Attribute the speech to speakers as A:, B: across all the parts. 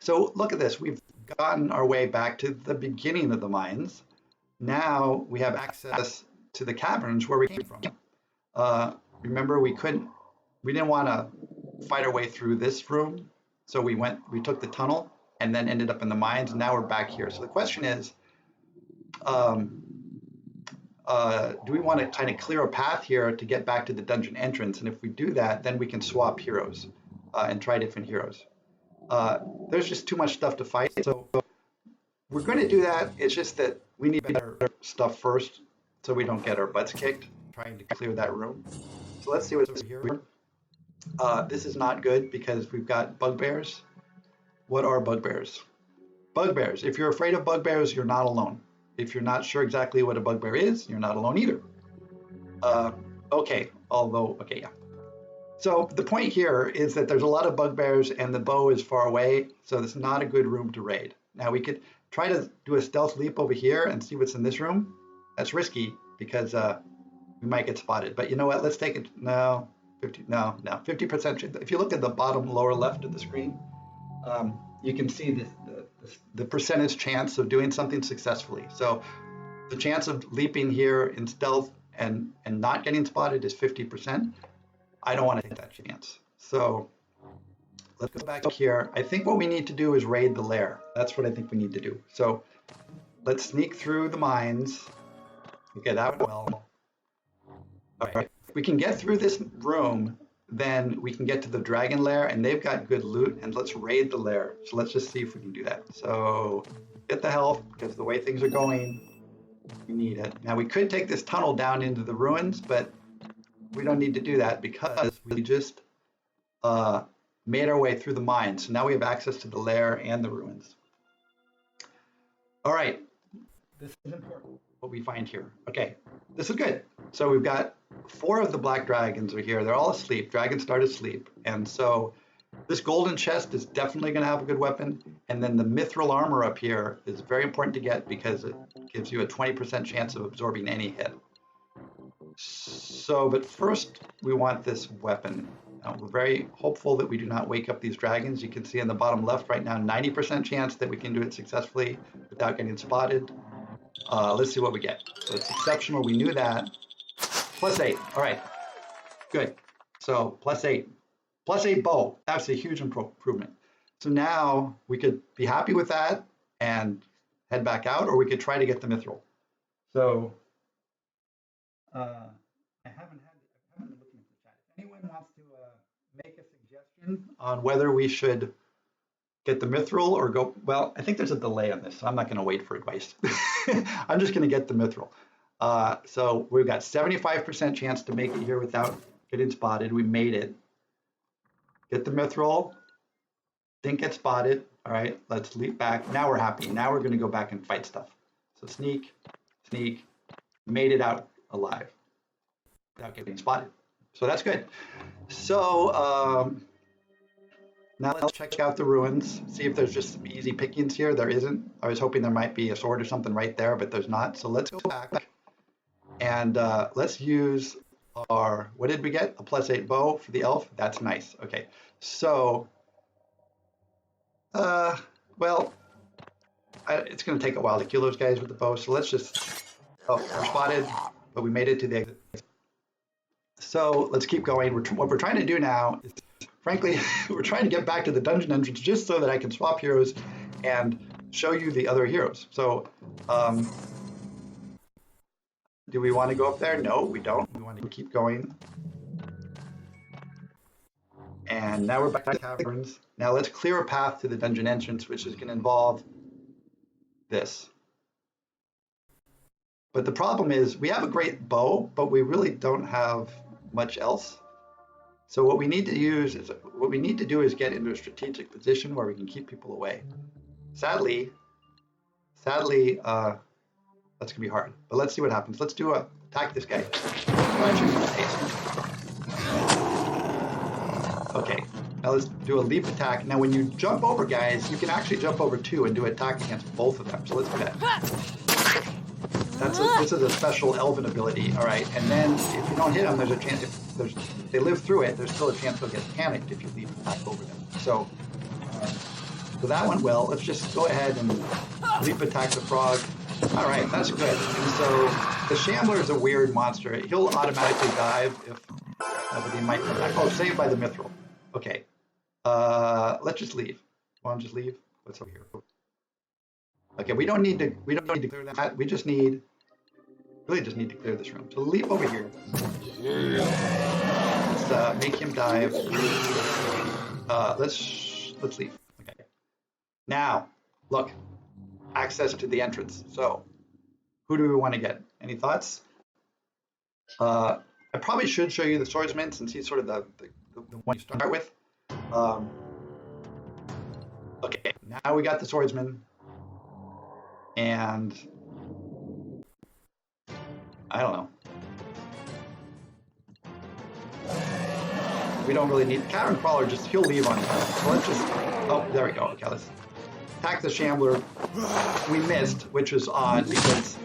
A: So look at this. We've gotten our way back to the beginning of the mines. Now we have access to the caverns where we came from. Remember, we didn't want to fight our way through this room. So we took the tunnel and then ended up in the mines. And now we're back here. So the question is, do we want to kind of clear a path here to get back to the dungeon entrance? And if we do that, then we can swap heroes and try different heroes. There's just too much stuff to fight. So we're going to do that. It's just that we need better stuff first so we don't get our butts kicked trying to clear that room. So let's see what's here. This is not good because we've got bugbears. What are bugbears? Bugbears. If you're afraid of bugbears, you're not alone. If you're not sure exactly what a bugbear is, you're not alone either. Okay, yeah. So the point here is that there's a lot of bugbears and the bow is far away, so it's not a good room to raid. Now we could try to do a stealth leap over here and see what's in this room. That's risky because we might get spotted. But you know what? Let's take it. No, 50%. If you look at the bottom lower left of the screen, you can see the percentage chance of doing something successfully. So the chance of leaping here in stealth and not getting spotted is 50%. I don't want to take that chance. So let's go back here. I think what we need to do is raid the lair. That's what I think we need to do. So let's sneak through the mines. Okay, that went well. All right. If we can get through this room, then we can get to the dragon lair, and they've got good loot, and let's raid the lair. So let's just see if we can do that. So get the health, because the way things are going, we need it. Now we could take this tunnel down into the ruins, but we don't need to do that because we just made our way through the mines. So now we have access to the lair and the ruins. All right, this is important, what we find here. Okay, this is good. So we've got 4 of the black dragons are here. They're all asleep. Dragons start asleep. And so this golden chest is definitely going to have a good weapon. And then the mithril armor up here is very important to get because it gives you a 20% chance of absorbing any hit. So, but first we want this weapon. We're very hopeful that we do not wake up these dragons. You can see in the bottom left right now, 90% chance that we can do it successfully without getting spotted. Let's see what we get. So it's exceptional. We knew that. +8. All right. Good. So +8. +8 bow. That's a huge improvement. So now we could be happy with that and head back out, or we could try to get the mithril. So I haven't been looking at the chat. If anyone wants to make a suggestion on whether we should get the mithril or go, well, I think there's a delay on this, so I'm not going to wait for advice. I'm just going to get the mithril. So we've got 75% chance to make it here without getting spotted. We made it. Get the mithril. Didn't get spotted. All right, let's leap back. Now we're happy. Now we're going to go back and fight stuff. So sneak, sneak. Made it out alive without getting spotted. So that's good. So now let's check out the ruins, see if there's just some easy pickings here. There isn't. I was hoping there might be a sword or something right there, but there's not. So let's go back and let's use our, what did we get? A +8 bow for the elf. That's nice. Okay. So, well, it's going to take a while to kill those guys with the bow. So let's just, oh, we're spotted, but we made it to the exit. So let's keep going. What we're trying to do now is, frankly, we're trying to get back to the dungeon entrance just so that I can swap heroes and show you the other heroes. So do we want to go up there? No, we don't. We want to keep going. And now we're back to the caverns. Now let's clear a path to the dungeon entrance, which is going to involve this. But the problem is we have a great bow, but we really don't have much else. So what we need to do is get into a strategic position where we can keep people away. Sadly, that's gonna be hard. But let's see what happens. Let's attack this guy. Okay, now let's do a leap attack. Now when you jump over guys, you can actually jump over 2 and do an attack against both of them. So let's do that. This is a special elven ability, all right? And then if you don't hit them, there's a chance, if they live through it, there's still a chance they'll get panicked if you leap attack over them. So So that went well. Let's just go ahead and leap attack the frog. All right, that's good. And so the Shambler is a weird monster. He'll automatically dive if nobody might come back. Oh, saved by the Mithril. Okay. Let's just leave. Want to just leave? What's over here? Okay, we don't need to clear that. We just need really just need to clear this room. So leap over here. Let's make him dive. Let's leave. Okay. Now, look. Access to the entrance. So, who do we want to get? Any thoughts? I probably should show you the swordsman since he's sort of the one you start with. Okay, now we got the swordsman, and I don't know. We don't really need the cavern crawler. Just he'll leave on time. So let's just. Oh, there we go. Okay, let's attack the Shambler. We missed, which was odd because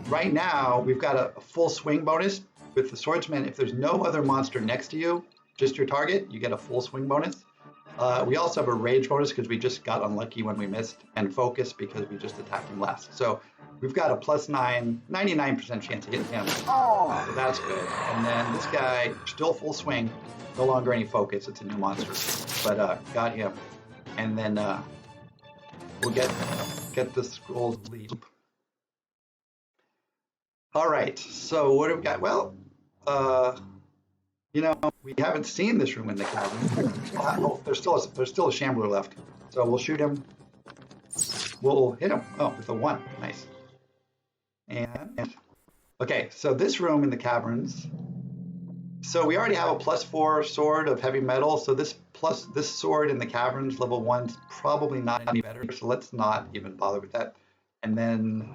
A: right now we've got a full swing bonus with the swordsman. If there's no other monster next to you, just your target, you get a full swing bonus. We also have a rage bonus because we just got unlucky when we missed, and focus because we just attacked him last. So we've got a +9, 99% chance of hitting him. So that's good. And then this guy, still full swing, no longer any focus. It's a new monster, but got him. And then we'll get the scrolls leap. All right. So what have we got? Well, you know, we haven't seen this room in the cavern. Oh, there's still a Shambler left. So we'll shoot him. We'll hit him. Oh, with a 1. Nice. And okay, so this room in the caverns. So we already have a +4 sword of heavy metal. So this sword in the caverns, level 1's probably not any better. So let's not even bother with that. And then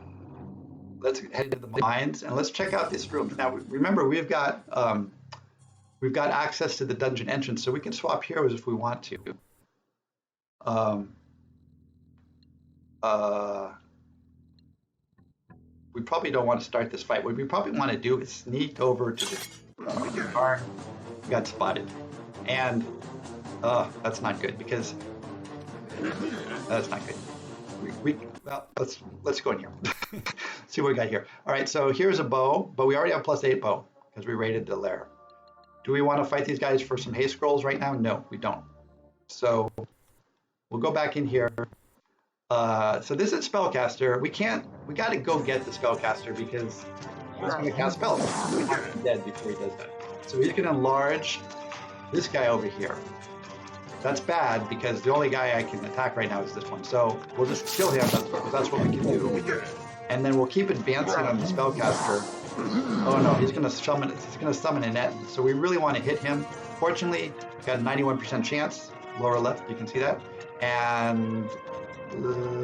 A: let's head into the mines and let's check out this room. Now remember, we've got access to the dungeon entrance, so we can swap heroes if we want to. We probably don't want to start this fight. What we probably want to do is sneak over to the barn. We got spotted, and that's not good because that's not good. Well, let's go in here. See what we got here. All right, so here's a bow, but we already have +8 bow because we raided the lair. Do we want to fight these guys for some haste scrolls right now? No, we don't. So we'll go back in here. So this is spellcaster. We got to go get the spellcaster because he's going to cast spells. He's dead before he does that. So he's going to enlarge this guy over here. That's bad because the only guy I can attack right now is this one. So we'll just kill him. That's what we can do. And then we'll keep advancing on the spellcaster. Oh no, he's going to summon a net. So we really want to hit him. Fortunately, got a 91% chance. Lower left, you can see that. And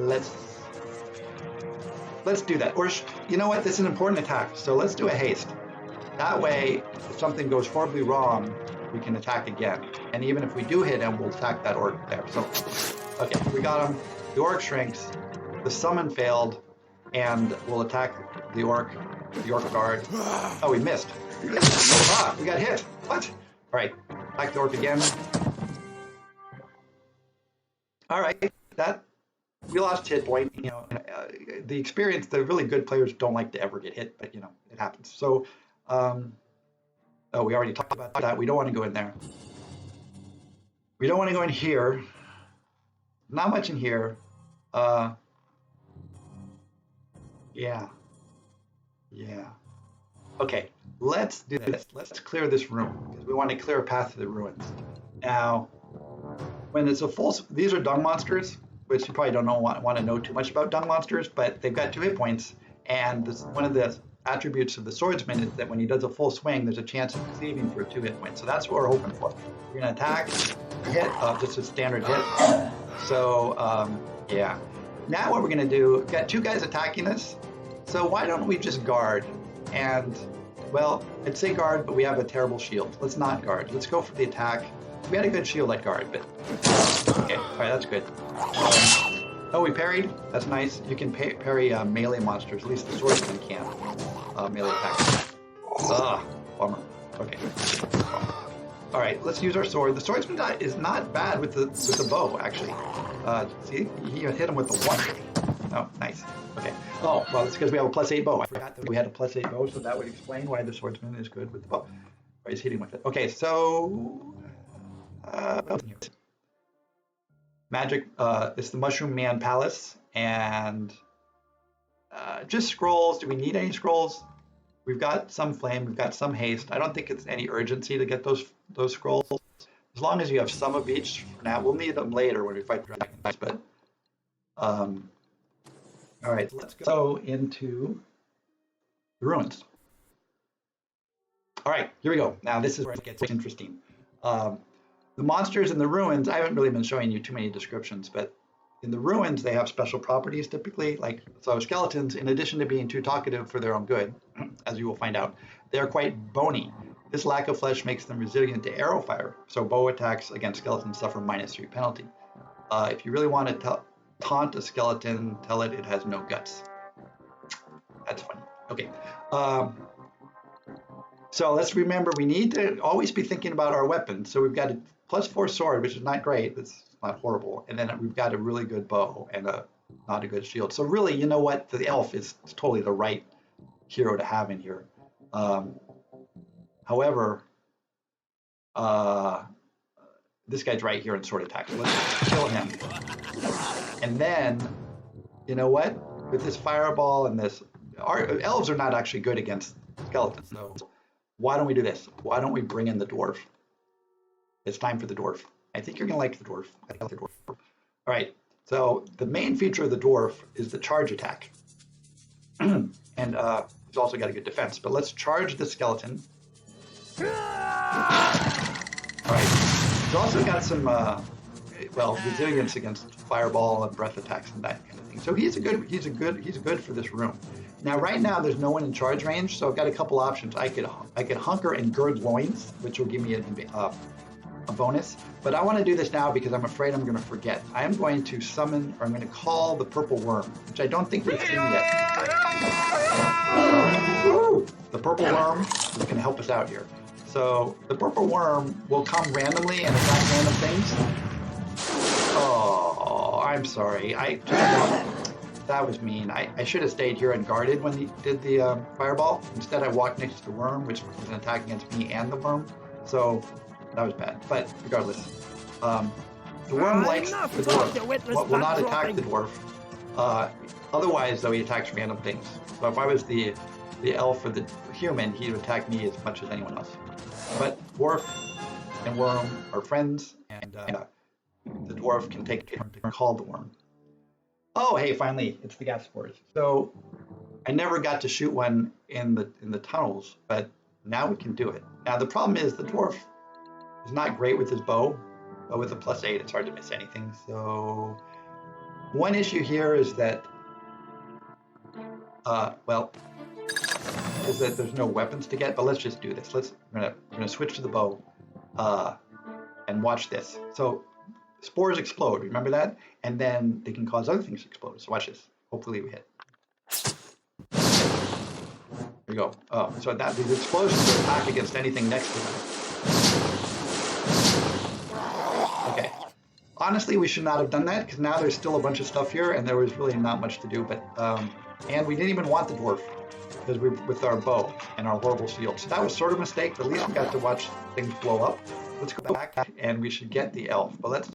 A: let's do that. Or you know what? This is an important attack. So let's do a haste. That way, if something goes horribly wrong, we can attack again. And even if we do hit him, we'll attack that orc there. So, okay, we got him. The orc shrinks. The summon failed, and we'll attack the orc guard. Oh, we missed. We got hit. What? All right, attack the orc again. All right, we lost hit point. You know, the really good players don't like to ever get hit, but you know, it happens. So, oh, we already talked about that. We don't want to go in there. We don't want to go in here. Not much in here. Yeah. Okay, let's do this. Let's clear this room because we want to clear a path to the ruins. Now, when it's these are dung monsters, which you probably don't want to know too much about dung monsters, but they've got 2 hit points, and one of the attributes of the swordsman is that when he does a full swing, there's a chance of cleaving for 2 hit points. So that's what we're hoping for. We're going to attack, hit, just a standard hit. So, yeah. Now what we're going to do, we've got 2 guys attacking us, so why don't we just guard? And, well, I'd say guard, but we have a terrible shield. Let's not guard. Let's go for the attack. We had a good shield at guard, but... Okay, all right, that's good. Oh, we parried? That's nice. You can parry melee monsters. At least the swordsman can. Melee attack. Bummer. Okay. All right, let's use our sword. The swordsman is not bad with the bow, actually. See, he hit him with the 1. Oh, nice. Okay. Oh, well, it's because we have a +8 bow. I forgot that we had a +8 bow, so that would explain why the swordsman is good with the bow. Or he's hitting with it. Okay, so magic. It's the Mushroom Man Palace, and just scrolls. Do we need any scrolls? We've got some flame. We've got some haste. I don't think it's any urgency to get those scrolls. As long as you have some of each for now. We'll need them later when we fight the dragons. But all right, let's go into the ruins. All right, here we go. Now this is where it gets interesting. The monsters in the ruins, I haven't really been showing you too many descriptions, but in the ruins, they have special properties typically. Like, so skeletons, in addition to being too talkative for their own good, as you will find out, they're quite bony. This lack of flesh makes them resilient to arrow fire, so bow attacks against skeletons suffer -3 penalty. If you really want to taunt a skeleton, tell it has no guts. That's funny. Okay. So let's remember, we need to always be thinking about our weapons. So we've got a +4 sword, which is not great. It's not horrible. And then we've got a really good bow and not a good shield. So really, you know what? The elf is totally the right hero to have in here. However, this guy's right here in sword attack. So let's kill him. And then, you know what? With this fireball and this, our elves are not actually good against skeletons. So why don't we do this? Why don't we bring in the dwarf? It's time for the dwarf. I think you're going to like the dwarf. I like the dwarf. All right. So the main feature of the dwarf is the charge attack. And he's also got a good defense. But let's charge the skeleton. All right. He's also got some, resilience against fireball and breath attacks and that kind of thing. So he's good for this room. Now, right now, there's no one in charge range, so I've got a couple options. I could hunker and gird loins, which will give me a bonus. But I want to do this now because I'm afraid I'm going to forget. I am going to summon, or I'm going to call the purple worm, which I don't think we've seen yet. The purple worm is going to help us out here. So the purple worm will come randomly and attack random things. Oh, I'm sorry. That was mean. I should have stayed here and guarded when he did the fireball. Instead, I walked next to the worm, which was an attack against me and the worm. So that was bad. But regardless, the worm likes the dwarf. Will not attack the dwarf. Otherwise, though, he attacks random things. So if I was the elf or the human, he would attack me as much as anyone else. But dwarf and worm are friends, and the dwarf can take it and call the worm. Oh, hey, finally, it's the gas spores. So I never got to shoot one in the tunnels, but now we can do it. Now the problem is the dwarf is not great with his bow, but with a +8, it's hard to miss anything. So one issue here is that, is that there's no weapons to get. But let's just do this. We're gonna switch to the bow, and watch this. So spores explode, remember that? And then they can cause other things to explode. So watch this. Hopefully we hit. Here we go. Oh, so these explosions will attack against anything next to them. Okay. Honestly, we should not have done that, because now there's still a bunch of stuff here, and there was really not much to do. But and we didn't even want the dwarf, because we're with our bow and our horrible shield. So that was sort of a mistake, but at least we got to watch things blow up. Let's go back, and we should get the elf. But let's